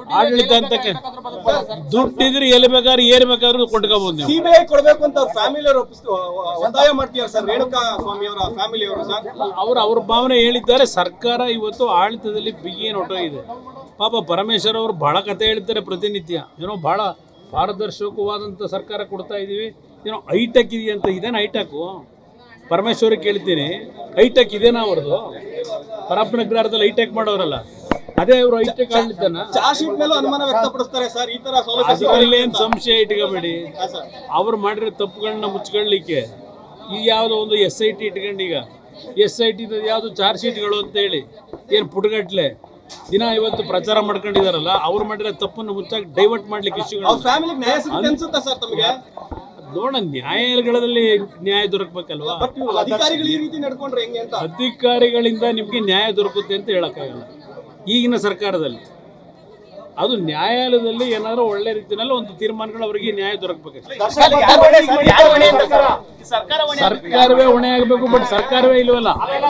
ಆಡಳಿತ ಅಂತ ದುಡ್ಡಿದ್ರೆ ಎಲ್ಲಿ ಬೇಕಾದ್ರೆ ಏನ್ ಬೇಕಾದ್ರೂ ಕೊಂಡ್ಕೋಬಹುದು ನೀವು. ಸಿಬಿಐ ಕೊಡಬೇಕು ಅಂತ ಅವ್ರ ಫ್ಯಾಮಿಲಿ ಅವರು ಒತ್ತಾಯ ಮಾಡ್ತೀರಾ ಸರ್? ರೇಣುಕಾ ಸ್ವಾಮಿ ಅವರ ಫ್ಯಾಮಿಲಿ ಅವರು ಸರ್ ಅವ್ರ ಭಾವನೆ ಹೇಳಿದ್ದಾರೆ. ಸರ್ಕಾರ ಇವತ್ತು ಆಡಳಿತದಲ್ಲಿ ಬಿಗಿ ಹೊರಟೋಗಿದೆ. ಪಾಪ ಪರಮೇಶ್ವರ್ ಅವರು ಬಹಳ ಕತೆ ಹೇಳ್ತಾರೆ ಪ್ರತಿನಿತ್ಯ. ಏನೋ ಬಹಳ ಪಾರದರ್ಶಕವಾದಂಥ ಸರ್ಕಾರ ಕೊಡ್ತಾ ಇದ್ದೀವಿ, ಏನೋ ಹೈಟೆಕ್ ಇದೆಯಂತ. ಇದೇನು ಹೈಟೆಕ್ಕು? ಪರಮೇಶ್ವರಿಗೆ ಕೇಳ್ತೀನಿ, ಹೈಟೆಕ್ ಇದೇನಾ ಅವ್ರದ್ದು? ಪರಪ್ಪನಗ್ರಹದಲ್ಲಿ ಹೈಟೆಕ್ ಮಾಡೋರಲ್ಲ, ಅದೇ ಅವರು ಹೈಟೆಕ್ ಆಡಳಿತನ. ಚಾರ್ಜ್ ಶೀಟ್ ಮೇಲೂ ಅನುಮಾನ ವ್ಯಕ್ತಪಡಿಸ್ತಾರೆ ಸರ್. ಈ ತರ ಅದರಲ್ಲಿ ಏನು ಸಂಶಯ ಇಟ್ಕೋಬೇಡಿ. ಅವ್ರು ಮಾಡಿರೋ ತಪ್ಪುಗಳನ್ನ ಮುಚ್ಕೊಳ್ಳಿಕ್ಕೆ ಈಗ ಯಾವುದೋ ಒಂದು SIT ಇಟ್ಕೊಂಡು, ಈಗ SIT ಯಾವುದು ಚಾರ್ಜ್ ಶೀಟ್ಗಳು ಅಂತ ಹೇಳಿ ಏನು ಪುಟಗಟ್ಲೆ ದಿನ ಇವತ್ತು ಪ್ರಚಾರ ಮಾಡ್ಕೊಂಡಿದಾರಲ್ಲ, ಅವ್ರು ಮಾಡಿರೋ ತಪ್ಪನ್ನು ಮುಚ್ಚಾಗಿ ಡೈವರ್ಟ್ ಮಾಡ್ಲಿಕ್ಕೆ ಇಶ್ಯೂಗಳು. ಫ್ಯಾಮಿಲಿಗೆ ನ್ಯಾಯ ಸಿಗುತ್ತೆ ಅನ್ಸುತ್ತಾ ಸರ್ ತಮಗೆ? ನೋಡೋಣ, ನ್ಯಾಯಾಲಯಗಳಲ್ಲಿ ನ್ಯಾಯ ದೊರಕಬೇಕಲ್ವಾ? ಅಧಿಕಾರಿಗಳು ಈ ರೀತಿ ನಡ್ಕೊಂಡ್ರೆ ಹೆಂಗೆ ಅಂತ. ಅಧಿಕಾರಿಗಳಿಂದ ನಿಮಗೆ ನ್ಯಾಯ ದೊರಕುತ್ತೆ ಅಂತ ಹೇಳಕ್ಕಾಗಲ್ಲ ಈಗಿನ ಸರ್ಕಾರದಲ್ಲಿ. ಅದು ನ್ಯಾಯಾಲಯದಲ್ಲಿ ಏನಾದರೂ ಒಳ್ಳೆ ರೀತಿಯಲ್ಲಿ ಒಂದು ತೀರ್ಮಾನಗಳು ಅವರಿಗೆ ನ್ಯಾಯ ದೊರಕಬೇಕು. ಸರ್ಕಾರವೇ ಹೊಣೆ ಆಗಬೇಕು, ಬಟ್ ಸರ್ಕಾರವೇ ಇಲ್ವಲ್ಲ.